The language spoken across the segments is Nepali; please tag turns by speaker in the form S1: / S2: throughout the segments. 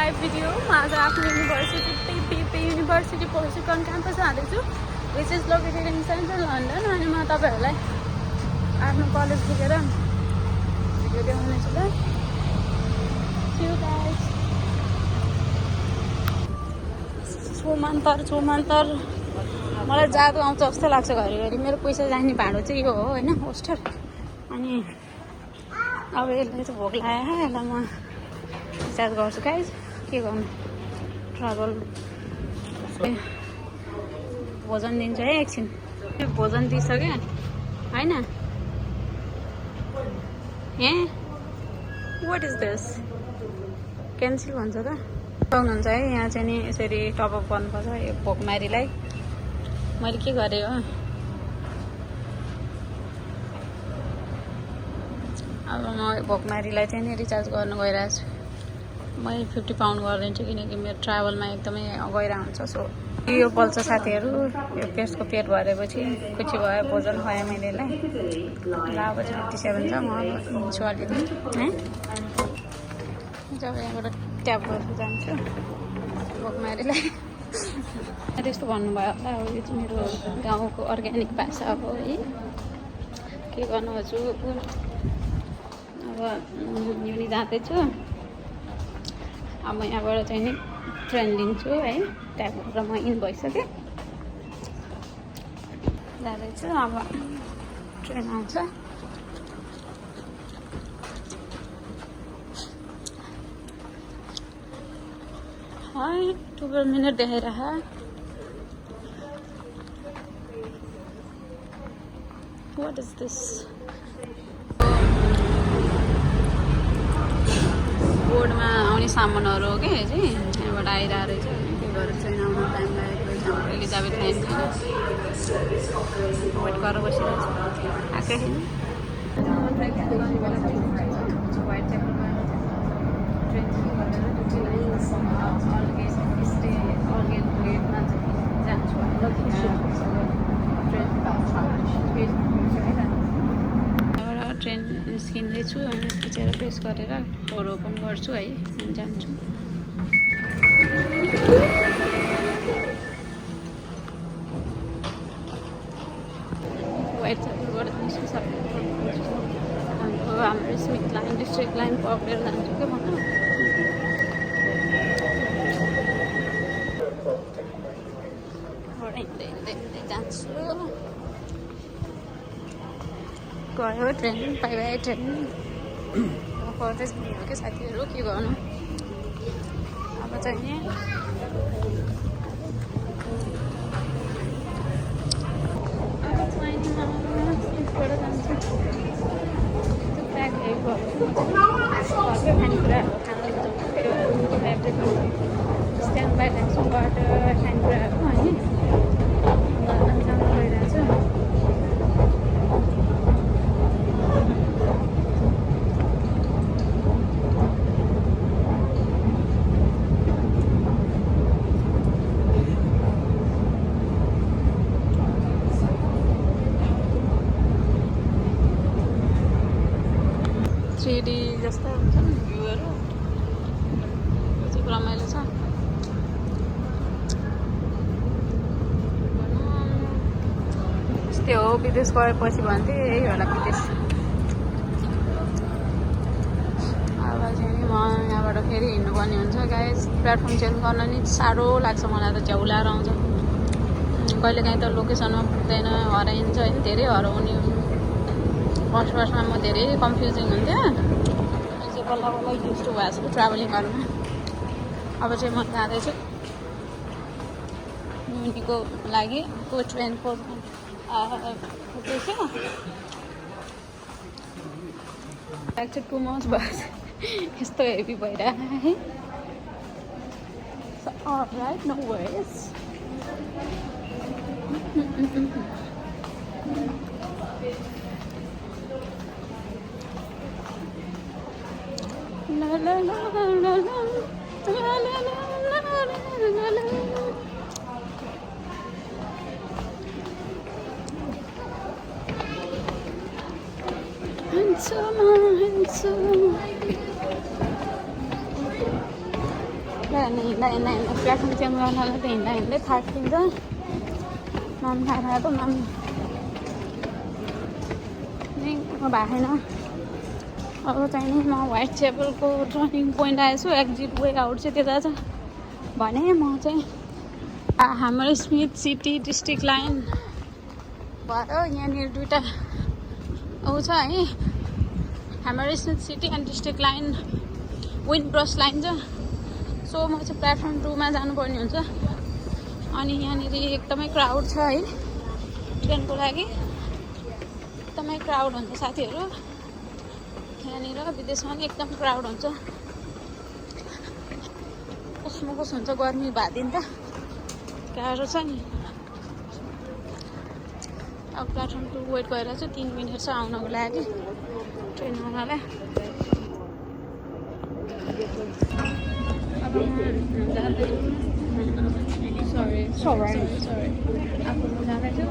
S1: लाइभ भिडियो म आज आफ्नो युनिभर्सिटी पर्सिकन क्याम्पस जाँदैछु which is located in central London अनि म तपाईँहरूलाई आफ्नो कलेज पुगेर भिडियो देखाउनेछु ल छोमान्तर मलाई जादु आउँछ जस्तो लाग्छ घरिघरि मेरो पैसा जाने भाँडो चाहिँ यो हो होइन होस्टर अनि अब यसले चाहिँ भोक लाग्यो यसलाई म रिचार्ज गर्छु गाइज के गर्नु ट्राभल भोजन दिन्छ है एकछिन भोजन दिइसक्यो होइन ए वाट इज दिस क्यान्सल भन्छ त पाउनुहुन्छ है यहाँ चाहिँ नि यसरी टपअप गर्नुपर्छ यो भोकमारीलाई मैले के गरेँ हो अब म भोकमारीलाई चाहिँ नि रिचार्ज गर्नु गइरहेको छु मैले 50 पाउन्ड गरिदिन्छु किनकि मेरो ट्राभलमा एकदमै गइरहेको हुन्छ सो यो बल्छ साथीहरू यो पेटको पेट भरेपछि खुसी भयो भोजन खुवाएँ मैले यसलाई ल अब चाहिँ 57 छ म लिन्छु अलिकति है जब यहाँबाट ट्याप गरेर जान्छु भोकमारीलाई त्यस्तो भन्नुभयो होला अब यो चाहिँ मेरो गाउँको अर्ग्यानिक भाषा हो है के गर्नु हजुर अब युनि जाँदैछु अब म यहाँबाट चाहिँ नि ट्रेन लिन्छु है त्यहाँबाट म इन भइसकेँ जाँदैछु अब ट्रेन आउँछ है 12 मिनट देखाइरह वाट इज दिस बोर्डमा आउने सामानहरू हो कि चाहिँ यहाँबाट आइरहेको रहेछ त्यो भएर ट्रेन आउनु टाइम लागेको रहेछ हाम्रो एलिजाबेथ लाइन वेट गरेर बसिरहेको छु आएकै छैन वाइट पेपरमा ट्रेन गेटमा जान्छु ट्रेन निस्किँदैछु अनि खिचेर प्रेस गरेर डोर ओपन गर्छु है अनि जान्छु वाइट सेपलबाट निस्किसकेको हाम्रो स्मिथ लाइन डिस्ट्रिक्ट लाइन पक्रेर जान्छु क्या म हिँड्दै जान्छु गयो ट्रेन बाई बाई ट्रेन पर्दैछ हो क्या साथीहरू के गर्नु अब चाहिँ नि बाट जान्छु ब्याग घरकै खानेकुराहरू खानु स्ट्यान्ड बाई जान्छुबाट खानेकुराहरू होइन जानु गइरहेको छु थ्री जस्तो हुन्छ नि भ्यूहरू त्यो चाहिँ रमाइलो छ यस्तै हो विदेश गएपछि भन्थे यही होला विदेश अब चाहिँ म यहाँबाट फेरि हिँड्नुपर्ने हुन्छ गाइस प्लेटफर्म चेन्ज गर्न नि साह्रो लाग्छ मलाई त झ्याउलाएर आउँछ कहिलेकाहीँ त लोकेसनमा पुग्दैन हराइन्छ होइन धेरै हराउने फर्स्टमा म धेरै कन्फ्युजिङ हुन्थ्यो चाहिँ बल्ल बल्ल युज टु भएको छु ट्राभलिङ गर्नुमा अब चाहिँ म जाँदैछु युनिको लागि को ट्रेनको पुग्दैछु एक्चुअली 2 months भयो यस्तो हेभी भइरहेको है राइट नो वेज La la la la la la la la la la. Handsome, handsome. हिँड्दा प्लेटफर्म चेन्ज गर्नलाई त हिँड्दै थाकिन्छ नाम खाएर त नाम नै भएको छैन अब चाहिँ नि म व्हाइट चेपलको टर्निङ पोइन्ट आएछु एक्जिट वे आउट चाहिँ त्यता छ भने म चाहिँ हाम्रो स्मिथ सिटी डिस्ट्रिक्ट लाइन भयो यहाँनिर दुइटा आउँछ है हाम्रो Smith city and district line wind brush line छ सो म चाहिँ प्लेटफर्म 2 मा जानुपर्ने हुन्छ अनि यहाँनिर एकदमै क्राउड छ है ट्रेनको लागि एकदमै क्राउड हुन्छ साथीहरू यहाँनिर विदेशमा नि एकदम क्राउड हुन्छ कस्तो हुन्छ गर्मी भादिन त गाह्रो छ नि अब प्लेटफर्म 2 वेट गरेर चाहिँ 3 मिनट छ आउनको लागि ट्रेन आउनलाई अब sorry aku mau जाँदैछु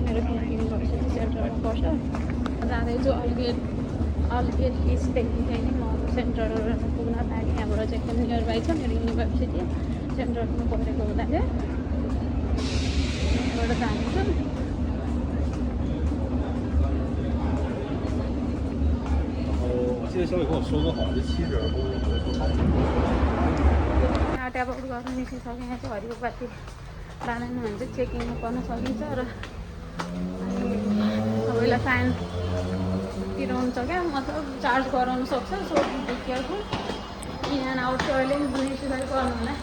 S1: मेरो युनिभर्सिटी सेन्टरमा पर्छ जाँदैछु अलगेट इस्टदेखि चाहिँ नि म सेन्टर पुग्न लागि यहाँबाट चाहिँ एकदम नियर बाई छ मेरो युनिभर्सिटी सेन्टरमा परेको हुँदाखेरि यहाँबाट जान्छु ट्यापआउट गर्न निस्किसक्यो यहाँ चाहिँ हरियो बाती जाँदैन भने चाहिँ चेकिङमा गर्न सकिन्छ र तपाईँलाई फाइन तिराउनु छ क्या मतलब चार्ज गराउनु सक्छ so careful in and out toilet necessary गर्नु होला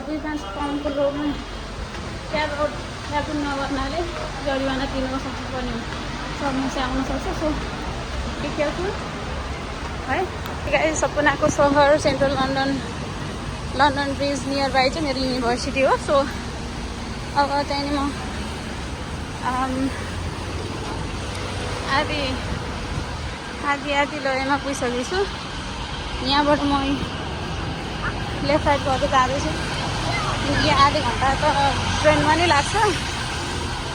S1: £2 पाउन्डको लोभमा ट्याप नगर्नाले जरिवाना तिर्न सक्नुपर्ने समस्या आउन सक्छ सो बी केयरफुल है गाइस सपनाको सहर central London bridge near by चाहिँ मेरो युनिभर्सिटी हो सो अब चाहिँ नि म आधी लयमा पुगिसकेको छु यहाँबाट म लेफ्ट साइड गर्दै जाँदैछु यो आधी घन्टा त ट्रेनमा नै लाग्छ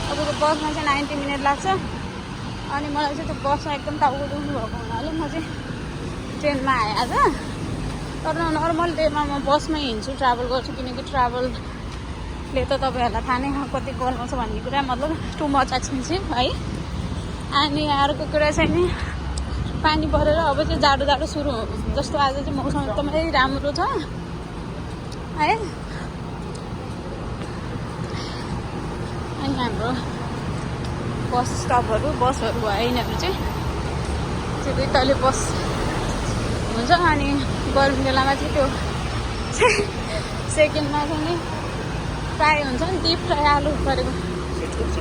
S1: तपाईँको बसमा चाहिँ 90 मिनट लाग्छ अनि मलाई चाहिँ त्यो बसमा एकदम टाउको दुख्नु भएको हुनाले म चाहिँ ट्रेनमा आएँ आज तर नर्मल डेमा म बसमै हिँड्छु ट्राभल गर्छु किनकि ट्राभलले त तपाईँहरूलाई थाहा नै कति गर्नु छ भन्ने कुरा मतलब टु मच एक्सपेन्सिभ है अनि अर्को कुरा चाहिँ नि पानी परेर अब चाहिँ जाडो सुरु जस्तो आज चाहिँ मौसम एकदमै राम्रो छ है अनि हाम्रो बस स्टपहरू बसहरू भयो यिनीहरू चाहिँ दुईटले बस हुन्छ अनि गर्मी बेलामा चाहिँ त्यो सेकेन्डमा चाहिँ नि फ्राई हुन्छ नि डिप फ्राई आलु परेको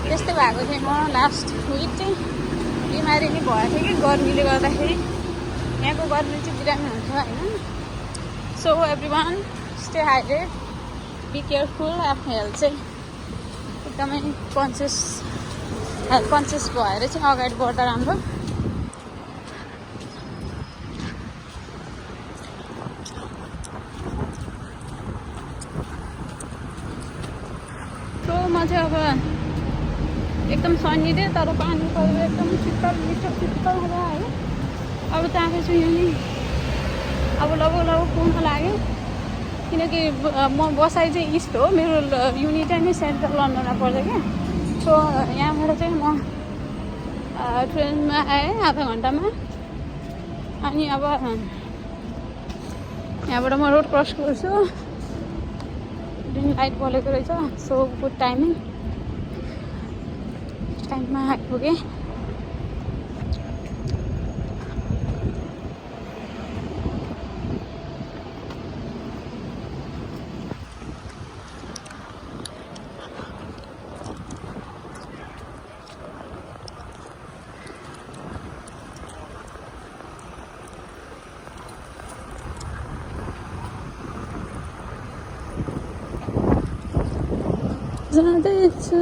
S1: त्यस्तै भएको थियो म लास्ट विक चाहिँ बिमारी नै भएको थियो कि गर्मीले गर्दाखेरि यहाँको गर्मी चाहिँ बिरामी हुन्छ होइन so everyone stay hydrated be careful आफ्नो हेल्थ चाहिँ एकदमै हेल्थ कन्सियस भएर चाहिँ अगाडि बढ्दा राम्रो म चाहिँ अब एकदम सन्नी डे तर पानी परेर एकदम शीतल शीतल होला है अब जाँदैछु यो नि अब लगभग पुग्न लाग्यो किनकि म बसाइ चाहिँ इस्ट हो मेरो युनिट नै सेन्ट्रल लन्डनमा पर्छ क्या सो यहाँबाट चाहिँ म ट्रेनमा आएँ आधा घन्टामा अनि अब यहाँबाट म रोड क्रस गर्छु ग्रिन लाइट बलेको रहेछ सो गुड टाइममा आइपुगेँ जाँदैछु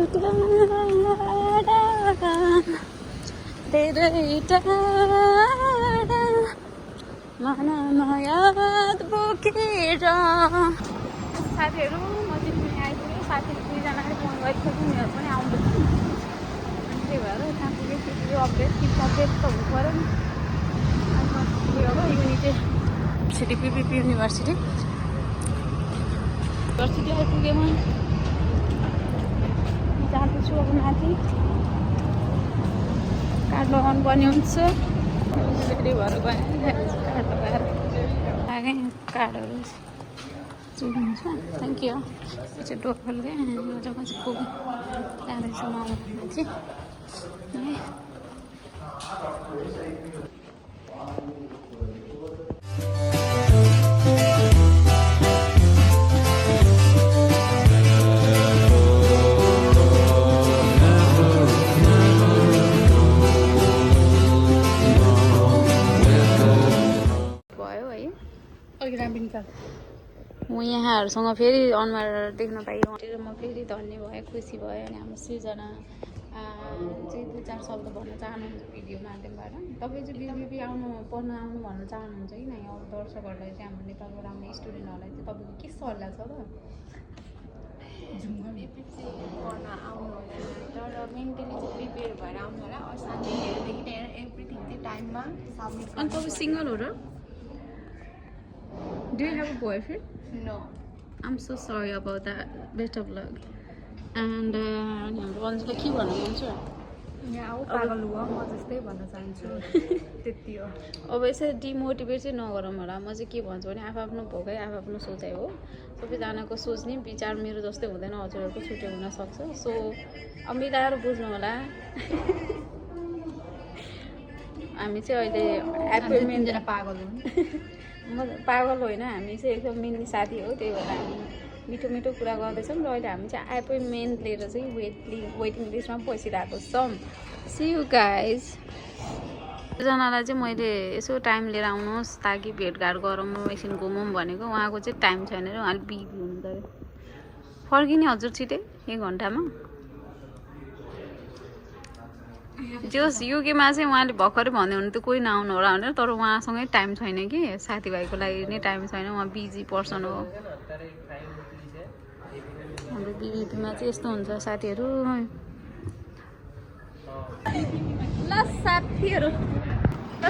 S1: धेरै टाढा मनमा याद बोकेर साथीहरू म चाहिँ पनि आइपुगेँ साथीहरू 2जनाले फोन गरिसक्यो उनीहरू पनि आउँदैछ अनि त्यही भएर कहाँ पुगेँ त्यो अपडेट त हुनु पऱ्यो नि अनि म युनिभर्सिटी पिपिपी युनिभर्सिटी आइपुगेँ म जाँदैछु अब माथि कार्ड लगाउनु पर्ने हुन्छ बिक्री भएर गएँ कार्ड लगाएर आएँ कार्डहरू हुन्छ थ्याङ्क यू यो चाहिँ डोर खोल्दै जग्गा चाहिँ पुगेँ जाँदैछु म माथि है म यहाँहरूसँग फेरि अनुहार देख्न पाएँ म फेरि धन्य भएँ खुसी भएँ अनि हाम्रो सृजना चाहिँ 2-4 शब्द भन्न चाहनुहुन्छ भिडियो माध्यमबाट तपाईँ चाहिँ बिबिपी पढ्न आउनु भन्न चाहनुहुन्छ कि नै अरू दर्शकहरूलाई चाहिँ हाम्रो नेपालबाट आउने स्टुडेन्टहरूलाई चाहिँ तपाईँको के सल्लाह छ त
S2: बिबिपी पढ्न आउनु तर मेन्टली चाहिँ प्रिपेयर भएर आउनु होला असाध्यै एभ्रिथिङ चाहिँ टाइममा सब्मिट
S1: अनि तपाईँ सिङ्गल हो र Do you have a boyfriend?
S2: No.
S1: I'm so sorry about that. Best of luck. And हाम्रो अन्जुलाई के भन्नु मन छ
S2: यहाँ आऊ पागल हुआ म जस्तै भन्न चाहन्छु त्यति हो
S1: अब यसरी डिमोटिभेट चाहिँ नगरौँ होला म चाहिँ के भन्छु भने आफ्नो भोकै आफ्नो सोचाइ हो सबैजनाको सोच्ने विचार मेरो जस्तै हुँदैन हजुरहरूको छुट्टै हुनसक्छ सो अब मिलाएर बुझ्नु होला हामी चाहिँ अहिले एपोइन्टमेन्ट
S2: पागल हुन्
S1: म पागल होइन हामी चाहिँ एकदम मिल्ने साथी हो त्यही भएर हामी मिठो मिठो कुरा गर्दैछौँ र अहिले हामी चाहिँ एपोइन्टमेन्ट लिएर चाहिँ वेटिङ लिस्टमा बसिरहेको छौँ सी यु गाइज एकजनालाई चाहिँ मैले यसो टाइम लिएर आउनुहोस् ताकि भेटघाट गरौँ एकछिन घुमौँ भनेको उहाँको चाहिँ टाइम छैन र उहाँले बिजी हुनुहुन्छ अरे फर्किने हजुर छिटै 1 घन्टामा जस युकेमा चाहिँ उहाँले भर्खरै भन्दै हुनु त कोही नआउनु होला भनेर तर उहाँसँगै टाइम छैन कि साथीभाइको लागि नै टाइम छैन उहाँ बिजी पर्सन हो हाम्रो बिबिपीमा चाहिँ यस्तो हुन्छ साथीहरू ल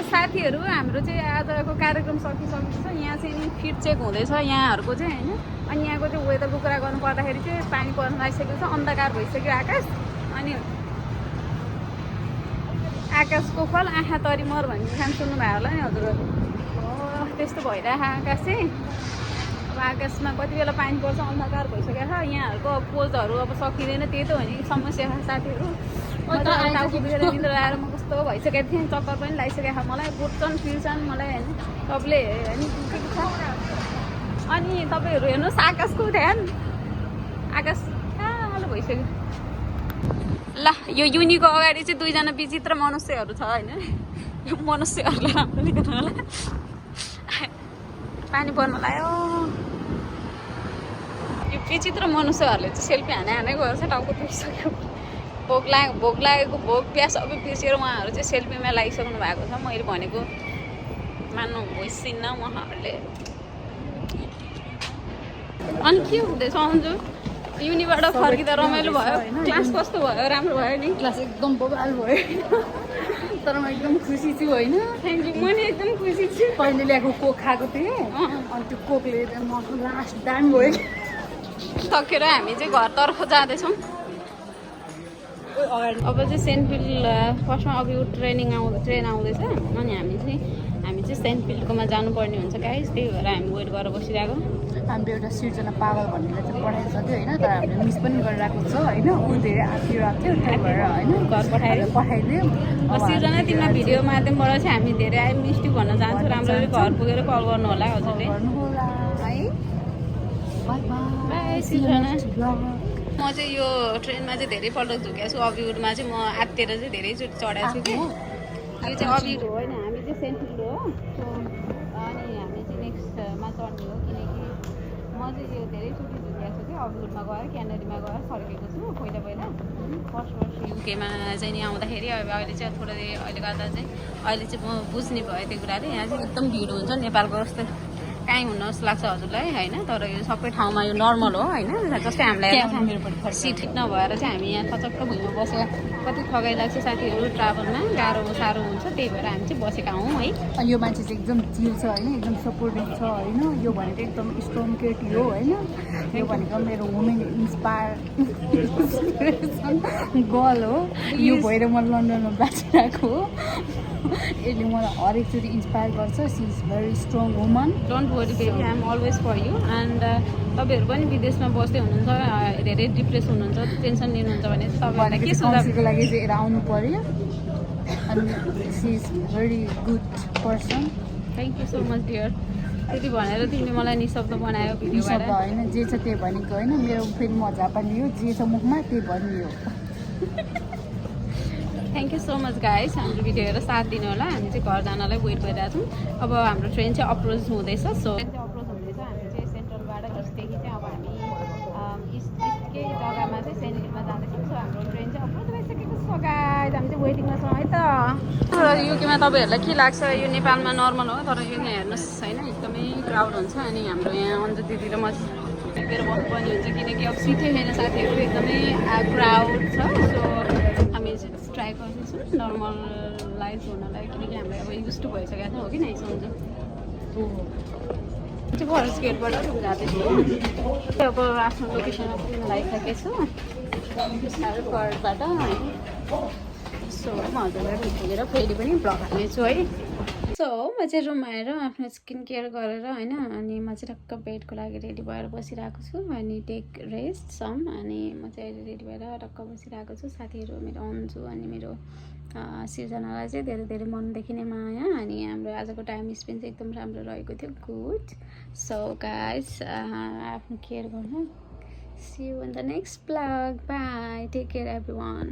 S1: साथीहरू हाम्रो चाहिँ आजको कार्यक्रम सकिसकेको छ यहाँ चाहिँ नि फिट चेक हुँदैछ यहाँहरूको चाहिँ होइन अनि यहाँको चाहिँ वेदरको कुरा गर्नु पर्दाखेरि चाहिँ पानी पर्न लागिसकेको छ अन्धकार भइसक्यो आकाश अनि आकाशको फल आँखा तरी मर भन्ने काम सुन्नुभयो होला नि हजुरहरू त्यस्तो भइरहेको आकाश चाहिँ अब आकाशमा कति बेला पानी पर्छ अन्धकार भइसकेको छ यहाँहरूको पोजहरू अब सकिँदैन त्यही त हो नि समस्या छ साथीहरू टाउको दुखेर निन्द्रा आएर म कस्तो भइसकेको थिएँ चक्कर पनि लागिसकेको छ मलाई बुझ्छन् फिर्छन् मलाई होइन तपाईँले होइन दुखेको छ अनि तपाईँहरू हेर्नुहोस् आकाशको ध्यान आकाश कहाँलो भइसक्यो ल यो युनिको अगाडि चाहिँ 2 जना विचित्र मनुष्यहरू छ होइन यो मनुष्यहरूलाई राम्रो देख्नु होला पानी पर्न लाग्यो यो विचित्र मनुष्यहरूले चाहिँ सेल्फी हानै गर्छ टाउको दुखिसक्यो भोक लागेको भोक प्यास सबै बिर्सेर उहाँहरू चाहिँ सेल्फीमा लागिसक्नु भएको छ मैले भनेको मान्नु होइसिन्न उहाँहरूले अनि के हुँदैछ अन्जु युनिबाट फर्किँदा रमाइलो भयो क्लास कस्तो भयो राम्रो भयो नि
S2: क्लास एकदम बबाल भयो तर म एकदम खुसी छु होइन
S1: थ्याङ्क यू म नि एकदम खुसी छु
S2: पहिले ल्याएको कोक खाएको थिएँ अनि त्यो कोकले म लास्ट दाम भयो
S1: सकेर हामी चाहिँ घरतर्फ जाँदैछौँ अब चाहिँ सेन्ट फिल्ड फर्स्टमा अब यो ट्रेन आउँदैछ अनि हामी चाहिँ सेन्ट फिल्डकोमा जानुपर्ने हुन्छ गाइस त्यही भएर हामी वेट गरेर बसिरहेको
S2: हाम्रो एउटा सिर्जना पागल भन्नेलाई चाहिँ पठाइसक्यो होइन तर हामीले मिस पनि गरिरहेको छ होइन ऊ धेरै आफिरहेको थियो त्यही भएर होइन
S1: घर
S2: पठाइदियो
S1: सिर्जना तिमीलाई भिडियो माध्यमबाट चाहिँ हामी धेरै आई मिस यु भन्न चाहन्छौँ राम्ररी घर पुगेर कल गर्नु होला हजुरले है बाई सिर्जना म चाहिँ यो ट्रेनमा चाहिँ धेरैपल्ट झुकेको छु अबिउडमा चाहिँ म आत्तिएर चाहिँ धेरैचोटि चढाएको छु कि यो चाहिँ अबिउड हो होइन हामी चाहिँ सेन्ट फिल्ड हो अनि हामी चाहिँ नेक्स्टमा चढ्ने हो किनकि म चाहिँ यो धेरैचोटि झुकेको छु कि अबिउडमा गएर क्यानाडीमा गएर फर्केको छु पहिला फर्स्ट युकेमा चाहिँ नि आउँदाखेरि अहिले चाहिँ थोरै अहिले गर्दा चाहिँ अहिले चाहिँ म बुझ्ने भयो त्यो कुराले यहाँ चाहिँ एकदम भिड हुन्छ नेपालको जस्तो कहीँ हुन्न जस्तो लाग्छ हजुरलाई होइन, तर यो सबै ठाउँमा यो नर्मल हो होइन। जस्तै हामीलाई सिट नभएर चाहिँ हामी यहाँ थचक्क भुइँमा बसेर कति थकाइ लाग्छ साथीहरू, ट्राभलमा गाह्रो साह्रो हुन्छ, त्यही भएर हामी चाहिँ बसेका हौँ है।
S3: अनि यो मान्छे चाहिँ एकदम चिल छ होइन, एकदम सपोर्टिभ छ होइन। यो भनेको एकदम स्ट्रङ केटी हो होइन। यो भनेको मेरो वुमेन इन्सपिरेसन गर्ल हो। यो भएर म लन्डनमा बाँचिरहेको हो। यसले मलाई हरेकचोटि इन्सपायर गर्छ। She is very strong woman.
S1: Don't worry baby, I am always for you. And तपाईँहरू पनि विदेशमा बस्दै हुनुहुन्छ, धेरै डिप्रेस हुनुहुन्छ, टेन्सन लिनुहुन्छ भने चाहिँ तपाईँहरूलाई के सुझाव?
S3: काउन्सिलको लागि चाहिँ यता आउनु पर्यो। अनि she is very good person.
S1: Thank you so much dear. त्यति भनेर तिमीले मलाई निशब्द बनायो
S3: शब्द
S1: भिडियोबाट।
S3: होइन, जे छ त्यही भनेको होइन। मेरो फेरि म जापानी हो, जे छ मुखमा त्यही भनियो।
S1: Thank you so much guys, हाम्रो भिडियो हेरेर साथ दिनु होला। हामी चाहिँ घर जानलाई वेट गरिरहेको छौँ। अब हाम्रो ट्रेन चाहिँ अप्रोच हुँदैछ। सो ट्रेन चाहिँ अप्रोच हुँदैछ। हामी चाहिँ सेन्ट्रलबाट इस्टदेखि चाहिँ अब हामी इस्टकै जग्गामा चाहिँ सेन्ट हिलमा जाँदैछौँ। सो हाम्रो ट्रेन चाहिँ अप्रोच भइसकेको छ गाइस। हामी चाहिँ वेटिङमा छौँ है त। युकेमा तपाईँहरूलाई के लाग्छ? यो नेपालमा नर्मल हो, तर यो हेर्नुहोस् होइन, एकदमै क्राउड हुन्छ। अनि हाम्रो यहाँ अन्जु दिदी र म टिपेर बस्नुपर्ने हुन्छ, किनकि अब सिटै छैन साथीहरू, एकदमै क्राउड छ। सो हामी चाहिँ ट्राई गर्दैछौँ नर्मलाइज हुनलाई, किनकि हामीलाई अब युज टु भइसकेको छ हो कि नै सन्जु। चाहिँ फरेस्ट गेटबाट जाँदैछु। अब आफ्नो लोकेसनमा पुग्न लागिसकेको छु फरेस्टबाट होइन। सो म हजुरलाई पुगेर फेरि पनि भ्लग हाल्नेछु है। सो म चाहिँ रुममा आएर आफ्नो स्किन केयर गरेर होइन, अनि म चाहिँ टक्क बेडको लागि रेडी भएर बसिरहेको छु। अनि टेक रेस्ट सम। अनि म चाहिँ अहिले रेडी भएर टक्क बसिरहेको छु। साथीहरू मेरो अन्जु अनि मेरो सृजनालाई चाहिँ धेरै धेरै मनदेखि नै माया। अनि हाम्रो आजको टाइम स्पेन्ड चाहिँ एकदम राम्रो रहेको थियो, गुड। सो गाइस आफ्नो केयर गर्नु। See you in the next vlog, bye, take care every one.